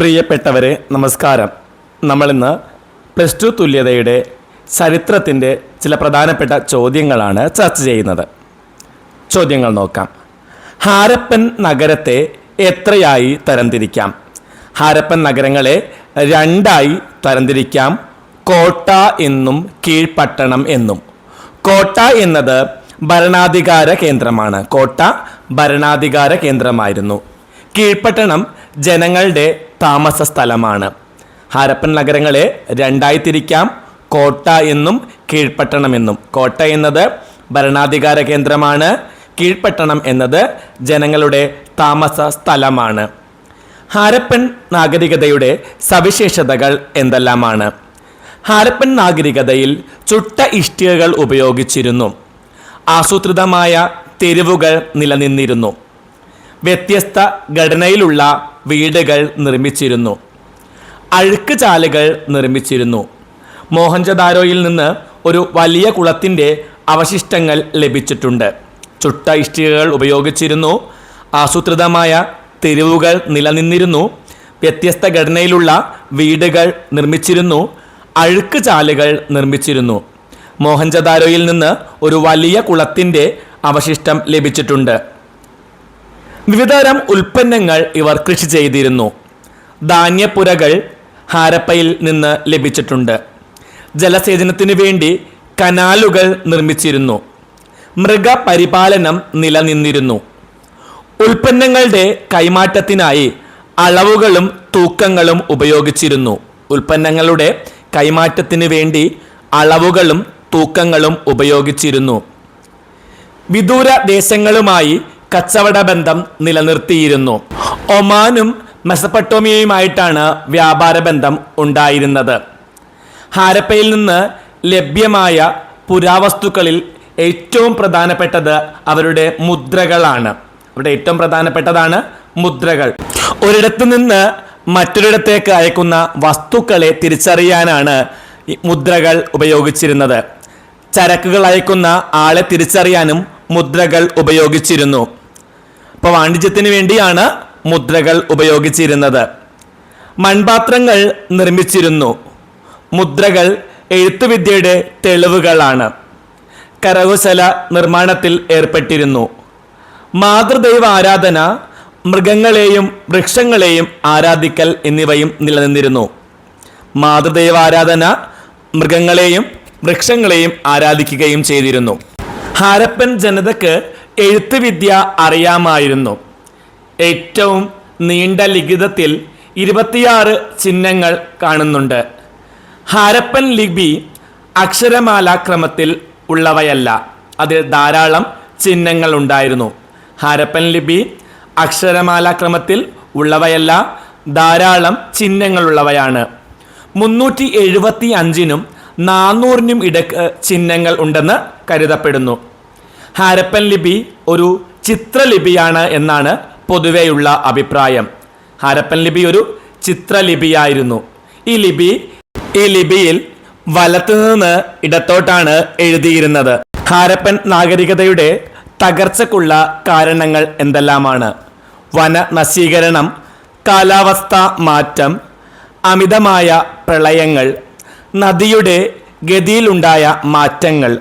പ്രിയപ്പെട്ടവരെ നമസ്കാരം. നമ്മളിന്ന് പ്ലസ് ടു തുല്യതയുടെ ചരിത്രത്തിൻ്റെ ചില പ്രധാനപ്പെട്ട ചോദ്യങ്ങളാണ് ചർച്ച ചെയ്യുന്നത്. ചോദ്യങ്ങൾ നോക്കാം. ഹാരപ്പൻ നഗരത്തെ എത്രയായി തരംതിരിക്കാം? ഹാരപ്പൻ നഗരങ്ങളെ രണ്ടായി തരംതിരിക്കാം. കോട്ട എന്നും കീഴ്പട്ടണം എന്നും. കോട്ട എന്നത് ഭരണാധികാര കേന്ദ്രമാണ്. കോട്ട ഭരണാധികാര കേന്ദ്രമായിരുന്നു. കീഴ്പട്ടണം ജനങ്ങളുടെ താമസ സ്ഥലമാണ്. ഹാരപ്പൻ നഗരങ്ങളെ രണ്ടായി തിരിക്കാം. കോട്ട എന്നും കീഴ്പട്ടണം എന്നും. കോട്ട എന്നത് ഭരണാധികാര കേന്ദ്രമാണ്. കീഴ്പട്ടണം എന്നത് ജനങ്ങളുടെ താമസ സ്ഥലമാണ്. ഹാരപ്പൻ നാഗരികതയുടെ സവിശേഷതകൾ എന്തെല്ലാമാണ്? ഹാരപ്പൻ നാഗരികതയിൽ ചുട്ട ഇഷ്ടികകൾ ഉപയോഗിച്ചിരുന്നു. ആസൂത്രിതമായ തെരുവുകൾ നിലനിന്നിരുന്നു. വ്യത്യസ്ത ഘടനയിലുള്ള വീടുകൾ നിർമ്മിച്ചിരുന്നു. അഴുക്ക് ചാലുകൾ നിർമ്മിച്ചിരുന്നു. മോഹൻജദാരോയിൽ നിന്ന് ഒരു വലിയ കുളത്തിൻ്റെ അവശിഷ്ടങ്ങൾ ലഭിച്ചിട്ടുണ്ട്. ചുട്ട ഇഷ്ടികകൾ ഉപയോഗിച്ചിരുന്നു. ആസൂത്രിതമായ തെരുവുകൾ നിലനിന്നിരുന്നു. വ്യത്യസ്ത ഘടനയിലുള്ള വീടുകൾ നിർമ്മിച്ചിരുന്നു. അഴുക്ക് ചാലുകൾ നിർമ്മിച്ചിരുന്നു. മോഹൻജദാരോയിൽ നിന്ന് ഒരു വലിയ കുളത്തിൻ്റെ അവശിഷ്ടം ലഭിച്ചിട്ടുണ്ട്. വിവിധതരം ഉൽപ്പന്നങ്ങൾ ഇവർ കൃഷി ചെയ്തിരുന്നു. ധാന്യപ്പുരകൾ ഹാരപ്പയിൽ നിന്ന് ലഭിച്ചിട്ടുണ്ട്. ജലസേചനത്തിനു വേണ്ടി കനാലുകൾ നിർമ്മിച്ചിരുന്നു. മൃഗപരിപാലനം നിലനിന്നിരുന്നു. ഉൽപ്പന്നങ്ങളുടെ കൈമാറ്റത്തിനായി അളവുകളും തൂക്കങ്ങളും ഉപയോഗിച്ചിരുന്നു. ഉൽപ്പന്നങ്ങളുടെ കൈമാറ്റത്തിന് വേണ്ടി അളവുകളും തൂക്കങ്ങളും ഉപയോഗിച്ചിരുന്നു. വിദൂര ദേശങ്ങളുമായി കച്ചവട ബന്ധം നിലനിർത്തിയിരുന്നു. ഒമാനും മെസപ്പൊട്ടേമിയയുമായിട്ടാണ് വ്യാപാര ബന്ധം ഉണ്ടായിരുന്നത്. ഹാരപ്പയിൽ നിന്ന് ലഭ്യമായ പുരാവസ്തുക്കളിൽ ഏറ്റവും പ്രധാനപ്പെട്ടത് അവരുടെ മുദ്രകളാണ്. അവരുടെ ഏറ്റവും പ്രധാനപ്പെട്ടതാണ് മുദ്രകൾ. ഒരിടത്തു നിന്ന് മറ്റൊരിടത്തേക്ക് അയക്കുന്ന വസ്തുക്കളെ തിരിച്ചറിയാനാണ് ഈ മുദ്രകൾ ഉപയോഗിച്ചിരുന്നത്. ചരക്കുകൾ അയക്കുന്ന ആളെ തിരിച്ചറിയാനും മുദ്രകൾ ഉപയോഗിച്ചിരുന്നു. അപ്പോൾ വാണിജ്യത്തിന് വേണ്ടിയാണ് മുദ്രകൾ ഉപയോഗിച്ചിരുന്നത്. മൺപാത്രങ്ങൾ നിർമ്മിച്ചിരുന്നു. മുദ്രകൾ എഴുത്തുവിദ്യയുടെ തെളിവുകളാണ്. കരകൗശല നിർമ്മാണത്തിൽ ഏർപ്പെട്ടിരുന്നു. മാതൃദൈവ ആരാധന, മൃഗങ്ങളെയും വൃക്ഷങ്ങളെയും ആരാധിക്കൽ എന്നിവയും നിലനിന്നിരുന്നു. മാതൃദൈവ ആരാധന, മൃഗങ്ങളെയും വൃക്ഷങ്ങളെയും ആരാധിക്കുകയും ചെയ്തിരുന്നു. ഹാരപ്പൻ ജനതയ്ക്ക് എഴുത്തുവിദ്യ അറിയാമായിരുന്നു. ഏറ്റവും നീണ്ട ലിഖിതത്തിൽ 26 ചിഹ്നങ്ങൾ കാണുന്നുണ്ട്. ഹാരപ്പൻ ലിപി അക്ഷരമാലാക്രമത്തിൽ ഉള്ളവയല്ല. അതിൽ ധാരാളം ചിഹ്നങ്ങൾ ഉണ്ടായിരുന്നു. ഹാരപ്പൻ ലിപി അക്ഷരമാലാക്രമത്തിൽ ഉള്ളവയല്ല, ധാരാളം ചിഹ്നങ്ങളുള്ളവയാണ്. 375-നും 400-നും ഇടയ്ക്ക് ചിഹ്നങ്ങൾ ഉണ്ടെന്ന് കരുതപ്പെടുന്നു. ഹാരപ്പൻ ലിപി ഒരു ചിത്രലിപിയാണ് എന്നാണ് പൊതുവെയുള്ള അഭിപ്രായം. ഹാരപ്പൻ ലിപി ഒരു ചിത്രലിപിയായിരുന്നു. ഈ ലിപിയിൽ വലത്തുനിന്ന് ഇടത്തോട്ടാണ് എഴുതിയിരുന്നത്. ഹാരപ്പൻ നാഗരികതയുടെ തകർച്ചക്കുള്ള കാരണങ്ങൾ എന്തെല്ലാമാണ്? വനനശീകരണം, കാലാവസ്ഥ മാറ്റം, അമിതമായ പ്രളയങ്ങൾ, നദിയുടെ ഗതിയിലുണ്ടായ മാറ്റങ്ങൾ,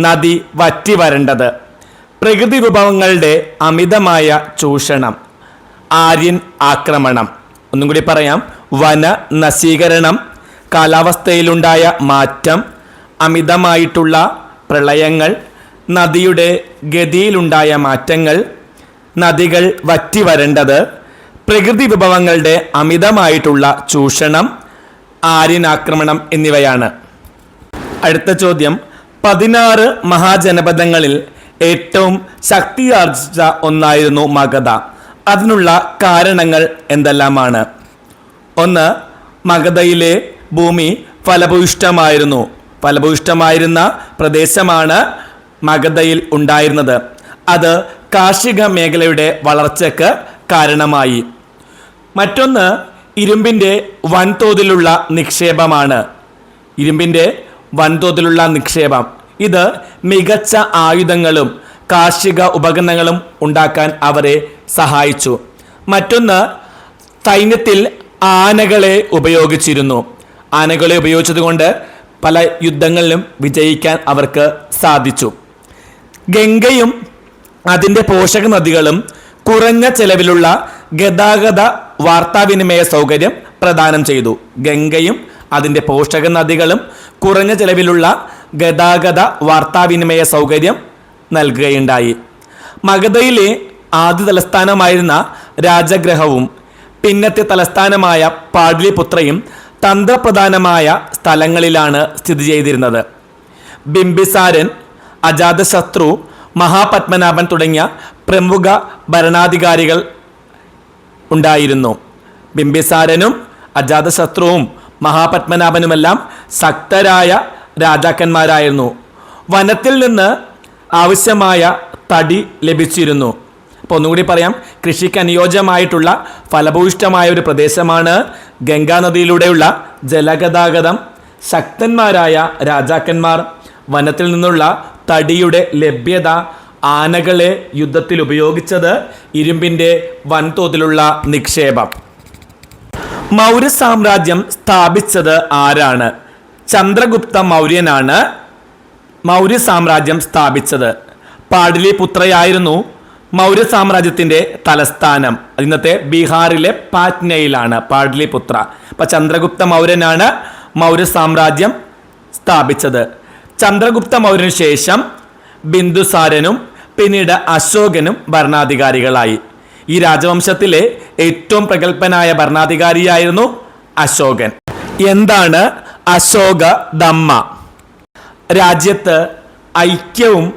നദി വറ്റി വരണ്ടത്, പ്രകൃതി വിഭവങ്ങളുടെ അമിതമായ ചൂഷണം, ആര്യൻ ആക്രമണം. ഒന്നും കൂടി പറയാം. വനനശീകരണം, കാലാവസ്ഥയിലുണ്ടായ മാറ്റം, അമിതമായിട്ടുള്ള പ്രളയങ്ങൾ, നദിയുടെ ഗതിയിലുണ്ടായ മാറ്റങ്ങൾ, നദികൾ വറ്റി വരണ്ടത്, പ്രകൃതി വിഭവങ്ങളുടെ അമിതമായിട്ടുള്ള ചൂഷണം, ആര്യനാക്രമണം എന്നിവയാണ്. അടുത്ത ചോദ്യം. 16 മഹാജനപദങ്ങളിൽ ഏറ്റവും ശക്തിയാർജിച്ച ഒന്നായിരുന്നു മഗധ. അതിനുള്ള കാരണങ്ങൾ എന്തെല്ലാമാണ്? 1. മഗധയിലെ ഭൂമി ഫലഭൂയിഷ്ഠമായിരുന്നു. ഫലഭൂയിഷ്ഠമായിരുന്ന പ്രദേശമാണ് മഗധയിൽ ഉണ്ടായിരുന്നത്. അത് കാർഷിക മേഖലയുടെ വളർച്ചയ്ക്ക് കാരണമായി. മറ്റൊന്ന് ഇരുമ്പിൻ്റെ വൻതോതിലുള്ള നിക്ഷേപമാണ്. ഇരുമ്പിൻ്റെ വൻതോതിലുള്ള നിക്ഷേപം ഇത് മികച്ച ആയുധങ്ങളും കാർഷിക ഉപകരണങ്ങളും ഉണ്ടാക്കാൻ അവരെ സഹായിച്ചു. മറ്റൊന്ന് സൈന്യത്തിൽ ആനകളെ ഉപയോഗിച്ചിരുന്നു. ആനകളെ ഉപയോഗിച്ചതുകൊണ്ട് പല യുദ്ധങ്ങളിലും വിജയിക്കാൻ അവർക്ക് സാധിച്ചു. ഗംഗയും അതിൻ്റെ പോഷക നദികളും കുറഞ്ഞ ചെലവിലുള്ള ഗതാഗത വാർത്താവിനിമയ സൗകര്യം പ്രദാനം ചെയ്തു. ഗംഗയും അതിൻ്റെ പോഷക നദികളും കുറഞ്ഞ ചെലവിലുള്ള ഗതാഗത വാർത്താവിനിമയ സൗകര്യം നൽകുകയുണ്ടായി. മഗധയിലെ ആദ്യ തലസ്ഥാനമായിരുന്ന രാജഗ്രഹവും പിന്നത്തെ തലസ്ഥാനമായ പാടലിപുത്രയും തന്ത്രപ്രധാനമായ സ്ഥലങ്ങളിലാണ് സ്ഥിതി ചെയ്തിരുന്നത്. ബിംബിസാരൻ, അജാതശത്രു, മഹാപത്മനാഭൻ തുടങ്ങിയ പ്രമുഖ ഭരണാധികാരികൾ ഉണ്ടായിരുന്നു. ബിംബിസാരനും അജാതശത്രുവും മഹാപത്മനാഭനുമെല്ലാം ശക്തരായ രാജാക്കന്മാരായിരുന്നു. വനത്തിൽ നിന്ന് ആവശ്യമായ തടി ലഭിച്ചിരുന്നു. അപ്പോൾ ഒന്നുകൂടി പറയാം, കൃഷിക്ക് അനുയോജ്യമായിട്ടുള്ള ഫലഭൂയിഷ്ഠമായ ഒരു പ്രദേശമാണ് ഗംഗാനദിയിലൂടെയുള്ള ജലഗതാഗതം. ശക്തന്മാരായ രാജാക്കന്മാർ, വനത്തിൽ നിന്നുള്ള തടിയുടെ ലഭ്യത, ആനകളെ യുദ്ധത്തിൽ ഉപയോഗിച്ചത്, ഇരുമ്പിൻ്റെ വൻതോതിലുള്ള നിക്ഷേപം. മൗര്യ സാമ്രാജ്യം സ്ഥാപിച്ചത് ആരാണ്? ചന്ദ്രഗുപ്ത മൗര്യനാണ് മൗര്യ സാമ്രാജ്യം സ്ഥാപിച്ചത്. പാടലിപുത്രയായിരുന്നു മൗര്യ സാമ്രാജ്യത്തിൻ്റെ തലസ്ഥാനം. ഇന്നത്തെ ബീഹാറിലെ പാറ്റ്നയിലാണ് പാടലിപുത്ര. അപ്പം ചന്ദ്രഗുപ്ത മൗര്യനാണ് മൗര്യ സാമ്രാജ്യം സ്ഥാപിച്ചത്. ചന്ദ്രഗുപ്ത മൗര്യന് ശേഷം ബിന്ദുസാരനും പിന്നീട് അശോകനും ഭരണാധികാരികളായി. ഈ രാജവംശത്തിലെ ഏറ്റവും പ്രഗത്ഭനായ ഭരണാധികാരിയായിരുന്നു അശോകൻ. എന്താണ് അശോക ധമ്മ? രാജ്യത്ത് ഐക്യവും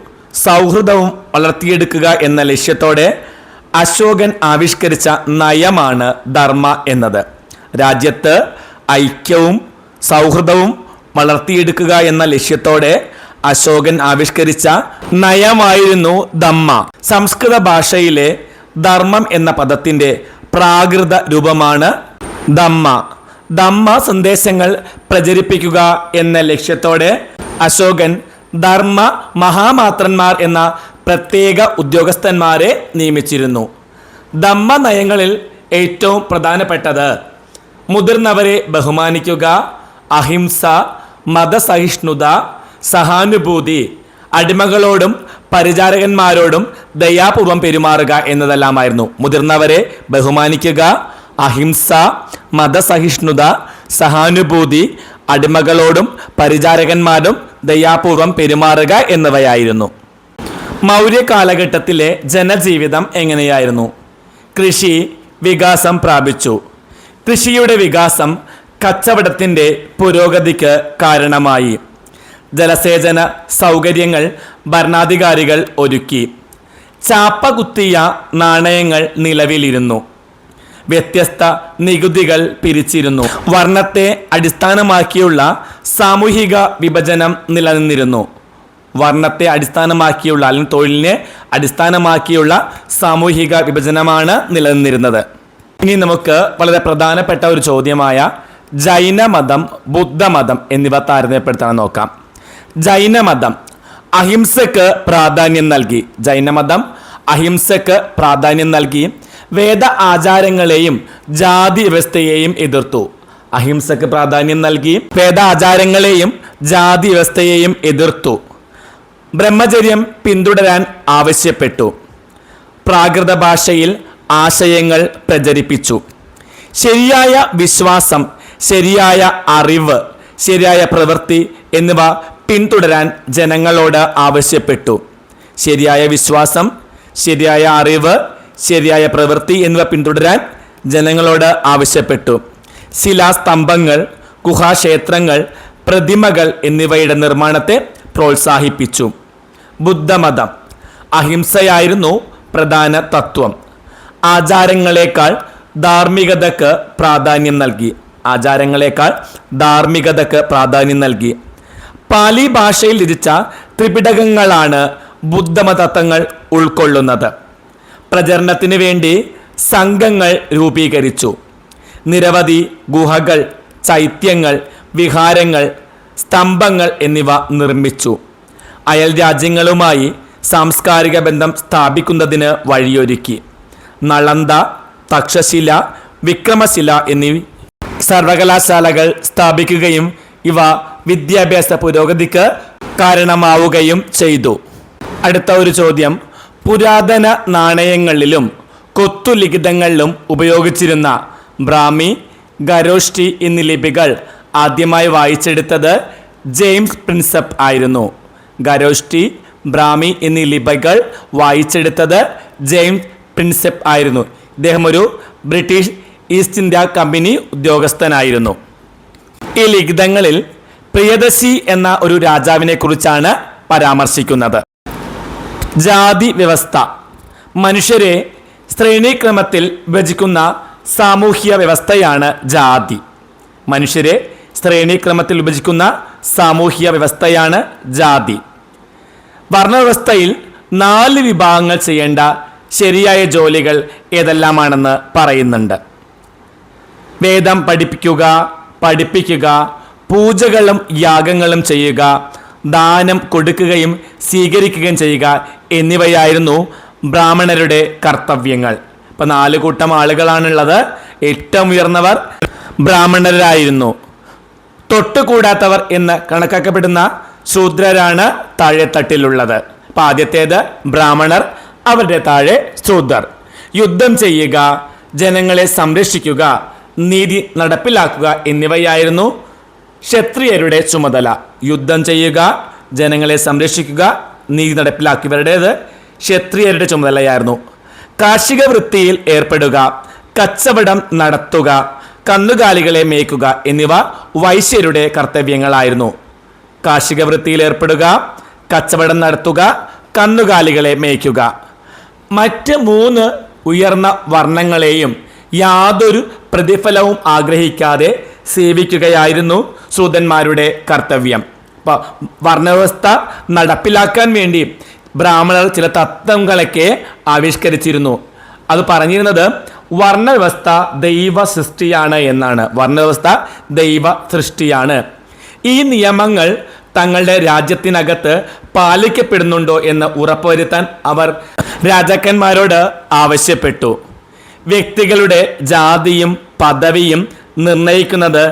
സൗഹൃദവും വളർത്തിയെടുക്കുക എന്ന ലക്ഷ്യത്തോടെ അശോകൻ ആവിഷ്കരിച്ച നയമാണ് ധർമ്മ എന്നത്. രാജ്യത്ത് ഐക്യവും സൗഹൃദവും വളർത്തിയെടുക്കുക എന്ന ലക്ഷ്യത്തോടെ അശോകൻ ആവിഷ്കരിച്ച നയമായിരുന്നു ധമ്മ. സംസ്കൃത ഭാഷയിലെ ധർമ്മം എന്ന പദത്തിൻ്റെ പ്രാകൃത രൂപമാണ് ധമ്മ. ധമ്മ സന്ദേശങ്ങൾ പ്രചരിപ്പിക്കുക എന്ന ലക്ഷ്യത്തോടെ അശോകൻ ധർമ്മ മഹാമാത്രന്മാർ എന്ന പ്രത്യേക ഉദ്യോഗസ്ഥന്മാരെ നിയമിച്ചിരുന്നു. ധമ്മ നയങ്ങളിൽ ഏറ്റവും പ്രധാനപ്പെട്ടത് മുതിർന്നവരെ ബഹുമാനിക്കുക, അഹിംസ, മതസഹിഷ്ണുത, സഹാനുഭൂതി, അടിമകളോടും പരിചാരകന്മാരോടും ദയാപൂർവം പെരുമാറുക എന്നതെല്ലാമായിരുന്നു. മുതിർന്നവരെ ബഹുമാനിക്കുക, അഹിംസ, മതസഹിഷ്ണുത, സഹാനുഭൂതി, അടിമകളോടും പരിചാരകന്മാരും ദയാപൂർവം പെരുമാറുക എന്നിവയായിരുന്നു. മൗര്യ കാലഘട്ടത്തിലെ ജനജീവിതം എങ്ങനെയായിരുന്നു? കൃഷി വികാസം പ്രാപിച്ചു. കൃഷിയുടെ വികാസം കച്ചവടത്തിൻ്റെ പുരോഗതിക്ക് കാരണമായി. ജലസേചന സൗകര്യങ്ങൾ ഭരണാധികാരികൾ ഒരുക്കി. ചാപ്പ കുത്തിയ നാണയങ്ങൾ നിലവിലിരുന്നു. വ്യത്യസ്ത നികുതികൾ പിരിച്ചിരുന്നു. വർണ്ണത്തെ അടിസ്ഥാനമാക്കിയുള്ള സാമൂഹിക വിഭജനം നിലനിന്നിരുന്നു. വർണ്ണത്തെ അടിസ്ഥാനമാക്കിയുള്ള അല്ലെങ്കിൽ തൊഴിലിനെ അടിസ്ഥാനമാക്കിയുള്ള സാമൂഹിക വിഭജനമാണ് നിലനിന്നിരുന്നത്. ഇനി നമുക്ക് വളരെ പ്രധാനപ്പെട്ട ഒരു ചോദ്യമായ ജൈനമതം, ബുദ്ധമതം എന്നിവ താരതമ്യപ്പെടുത്താൻ നോക്കാം. ജൈനമതം അഹിംസക്ക് പ്രാധാന്യം നൽകി. ജൈനമതം അഹിംസക്ക് പ്രാധാന്യം നൽകി. വേദ ആചാരങ്ങളെയും ജാതി വ്യവസ്ഥയെയും എതിർത്തു. അഹിംസക്ക് പ്രാധാന്യം നൽകി, വേദ ആചാരങ്ങളെയും ജാതി വ്യവസ്ഥയെയും എതിർത്തു. ബ്രഹ്മചര്യം പിന്തുടരാൻ ആവശ്യപ്പെട്ടു. പ്രാകൃത ഭാഷയിൽ ആശയങ്ങൾ പ്രചരിപ്പിച്ചു. ശരിയായ വിശ്വാസം, ശരിയായ അറിവ്, ശരിയായ പ്രവൃത്തി എന്നിവ പിന്തുടരാൻ ജനങ്ങളോട് ആവശ്യപ്പെട്ടു. ശരിയായ വിശ്വാസം, ശരിയായ അറിവ്, ശരിയായ പ്രവൃത്തി എന്നിവ പിന്തുടരാൻ ജനങ്ങളോട് ആവശ്യപ്പെട്ടു. ശിലാസ്തംഭങ്ങൾ, ഗുഹാക്ഷേത്രങ്ങൾ, പ്രതിമകൾ എന്നിവയുടെ നിർമ്മാണത്തെ പ്രോത്സാഹിപ്പിച്ചു. ബുദ്ധമതം അഹിംസയായിരുന്നു പ്രധാന തത്വം. ആചാരങ്ങളെക്കാൾ ധാർമ്മികതയ്ക്ക് പ്രാധാന്യം നൽകി. ആചാരങ്ങളെക്കാൾ ധാർമ്മികതയ്ക്ക് പ്രാധാന്യം നൽകി. പാലി ഭാഷയിൽ രചിച്ച ത്രിപിടകങ്ങളാണ് ബുദ്ധമതത്വങ്ങൾ ഉൾക്കൊള്ളുന്നത്. പ്രചരണത്തിന് വേണ്ടി സംഘങ്ങൾ രൂപീകരിച്ചു. നിരവധി ഗുഹകൾ, ചൈത്യങ്ങൾ, വിഹാരങ്ങൾ, സ്തംഭങ്ങൾ എന്നിവ നിർമ്മിച്ചു. അയൽ രാജ്യങ്ങളുമായി സാംസ്കാരിക ബന്ധം സ്ഥാപിക്കുന്നതിന് വഴിയൊരുക്കി. നളന്ദ, തക്ഷശില, വിക്രമശില എന്നീ സർവകലാശാലകൾ സ്ഥാപിക്കുകയും ഇവ വിദ്യാഭ്യാസ പുരോഗതിക്ക് കാരണമാവുകയും ചെയ്തു. അടുത്ത ഒരു ചോദ്യം, പുരാതന നാണയങ്ങളിലും കൊത്തുലിഖിതങ്ങളിലും ഉപയോഗിച്ചിരുന്ന ബ്രാഹ്മി, ഖരോഷ്ടി എന്നീ ലിപികൾ ആദ്യമായി വായിച്ചെടുത്തത് ജെയിംസ് പ്രിൻസെപ്പ് ആയിരുന്നു. ഖരോഷ്ടി, ബ്രാഹ്മി എന്നീ ലിപികൾ വായിച്ചെടുത്തത് ജെയിംസ് പ്രിൻസെപ്പ് ആയിരുന്നു. ഇദ്ദേഹം ഒരു ബ്രിട്ടീഷ് ഈസ്റ്റ് ഇന്ത്യ കമ്പനി ഉദ്യോഗസ്ഥനായിരുന്നു. ഈ ലിഖിതങ്ങളിൽ പ്രിയദശി എന്ന ഒരു രാജാവിനെ കുറിച്ചാണ് പരാമർശിക്കുന്നത്. ജാതി വ്യവസ്ഥ മനുഷ്യരെ ശ്രേണീക്രമത്തിൽ വിഭജിക്കുന്ന സാമൂഹ്യ വ്യവസ്ഥയാണ് ജാതി. മനുഷ്യരെ ശ്രേണീക്രമത്തിൽ വിഭജിക്കുന്ന സാമൂഹ്യ വ്യവസ്ഥയാണ് ജാതി. വർണ്ണവ്യവസ്ഥയിൽ 4 വിഭാഗങ്ങൾ ചെയ്യേണ്ട ശരിയായ ജോലികൾ ഏതെല്ലാമാണെന്ന് പറയുന്നുണ്ട്. വേദം പഠിപ്പിക്കുക, പൂജകളും യാഗങ്ങളും ചെയ്യുക, ദാനം കൊടുക്കുകയും സ്വീകരിക്കുകയും ചെയ്യുക എന്നിവയായിരുന്നു ബ്രാഹ്മണരുടെ കർത്തവ്യങ്ങൾ. ഇപ്പം 4 കൂട്ടം ആളുകളാണുള്ളത്. ഏറ്റവും ഉയർന്നവർ ബ്രാഹ്മണരായിരുന്നു. തൊട്ടുകൂടാത്തവർ എന്ന് കണക്കാക്കപ്പെടുന്ന ശൂദ്രരാണ് താഴെത്തട്ടിലുള്ളത്. അപ്പം ആദ്യത്തേത് ബ്രാഹ്മണർ, അവരുടെ താഴെ ശൂദ്രർ. യുദ്ധം ചെയ്യുക, ജനങ്ങളെ സംരക്ഷിക്കുക, നീതി നടപ്പിലാക്കുക എന്നിവയായിരുന്നു ക്ഷത്രിയരുടെ ചുമതല. യുദ്ധം ചെയ്യുക, ജനങ്ങളെ സംരക്ഷിക്കുക, നീതി നടപ്പിലാക്കിയവരുടേത് ക്ഷത്രിയരുടെ ചുമതലയായിരുന്നു. കാർഷിക വൃത്തിയിൽ ഏർപ്പെടുക, കച്ചവടം നടത്തുക, കന്നുകാലികളെ മേയ്ക്കുക എന്നിവ വൈശ്യരുടെ കർത്തവ്യങ്ങളായിരുന്നു. കാർഷിക വൃത്തിയിൽ ഏർപ്പെടുക, കച്ചവടം നടത്തുക, കന്നുകാലികളെ മേയ്ക്കുക. മറ്റ് 3 ഉയർന്ന വർണ്ണങ്ങളെയും യാതൊരു പ്രതിഫലവും ആഗ്രഹിക്കാതെ സേവിക്കുകയായിരുന്നു ശൂദ്രന്മാരുടെ കർത്തവ്യം. അപ്പോൾ വർണ്ണവ്യവസ്ഥ നടപ്പിലാക്കാൻ വേണ്ടി ബ്രാഹ്മണർ ചില തത്വങ്ങളൊക്കെ ആവിഷ്കരിച്ചിരുന്നു. അത് പറഞ്ഞിരുന്നത് വർണ്ണവ്യവസ്ഥ ദൈവ സൃഷ്ടിയാണ് എന്നാണ്. വർണ്ണവ്യവസ്ഥ ദൈവ സൃഷ്ടിയാണ്. ഈ നിയമങ്ങൾ തങ്ങളുടെ രാജ്യത്തിനകത്ത് പാലിക്കപ്പെടുന്നുണ്ടോ എന്ന് ഉറപ്പുവരുത്താൻ അവർ രാജാക്കന്മാരോട് ആവശ്യപ്പെട്ടു. വ്യക്തികളുടെ ജാതിയും പദവിയും നിർണയിക്കുന്നത്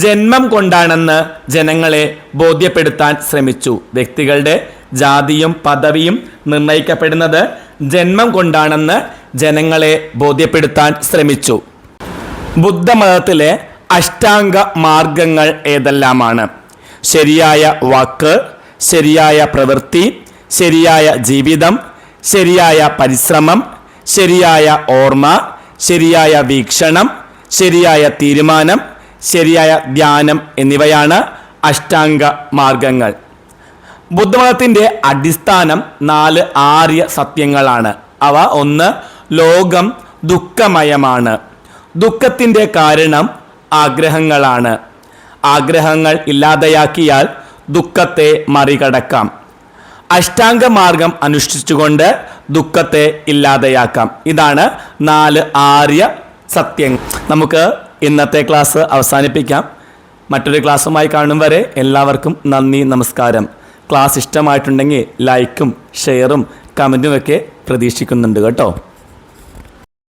ജന്മം കൊണ്ടാണെന്ന് ജനങ്ങളെ ബോധ്യപ്പെടുത്താൻ ശ്രമിച്ചു. വ്യക്തികളുടെ ജാതിയും പദവിയും നിർണയിക്കപ്പെടുന്നത് ജന്മം കൊണ്ടാണെന്ന് ജനങ്ങളെ ബോധ്യപ്പെടുത്താൻ ശ്രമിച്ചു. ബുദ്ധമതത്തിലെ അഷ്ടാംഗ മാർഗങ്ങൾ ഏതെല്ലാമാണ്? ശരിയായ വാക്ക്, ശരിയായ പ്രവൃത്തി, ശരിയായ ജീവിതം, ശരിയായ പരിശ്രമം, ശരിയായ ഓർമ്മ, ശരിയായ വീക്ഷണം, ശരിയായ തീരുമാനം, ശരിയായ ധ്യാനം എന്നിവയാണ് അഷ്ടാംഗ മാർഗങ്ങൾ. ബുദ്ധമതത്തിൻ്റെ അടിസ്ഥാനം 4 ആര്യ സത്യങ്ങളാണ്. അവ: 1. ലോകം ദുഃഖമയമാണ്. ദുഃഖത്തിൻ്റെ കാരണം ആഗ്രഹങ്ങളാണ്. ആഗ്രഹങ്ങൾ ഇല്ലാതെയാക്കിയാൽ ദുഃഖത്തെ മറികടക്കാം. അഷ്ടാംഗ മാർഗം അനുഷ്ഠിച്ചുകൊണ്ട് ദുഃഖത്തെ ഇല്ലാതെയാക്കാം. ഇതാണ് 4 ആര്യ സത്യങ്ങൾ. നമുക്ക് ഇന്നത്തെ ക്ലാസ് അവസാനിപ്പിക്കാം. മറ്റൊരു ക്ലാസ്സുമായി കാണും വരെ എല്ലാവർക്കും നന്ദി, നമസ്കാരം. ക്ലാസ് ഇഷ്ടമായിട്ടുണ്ടെങ്കിൽ ലൈക്കും ഷെയറും കമൻറ്റും ഒക്കെ പ്രതീക്ഷിക്കുന്നുണ്ട് കേട്ടോ.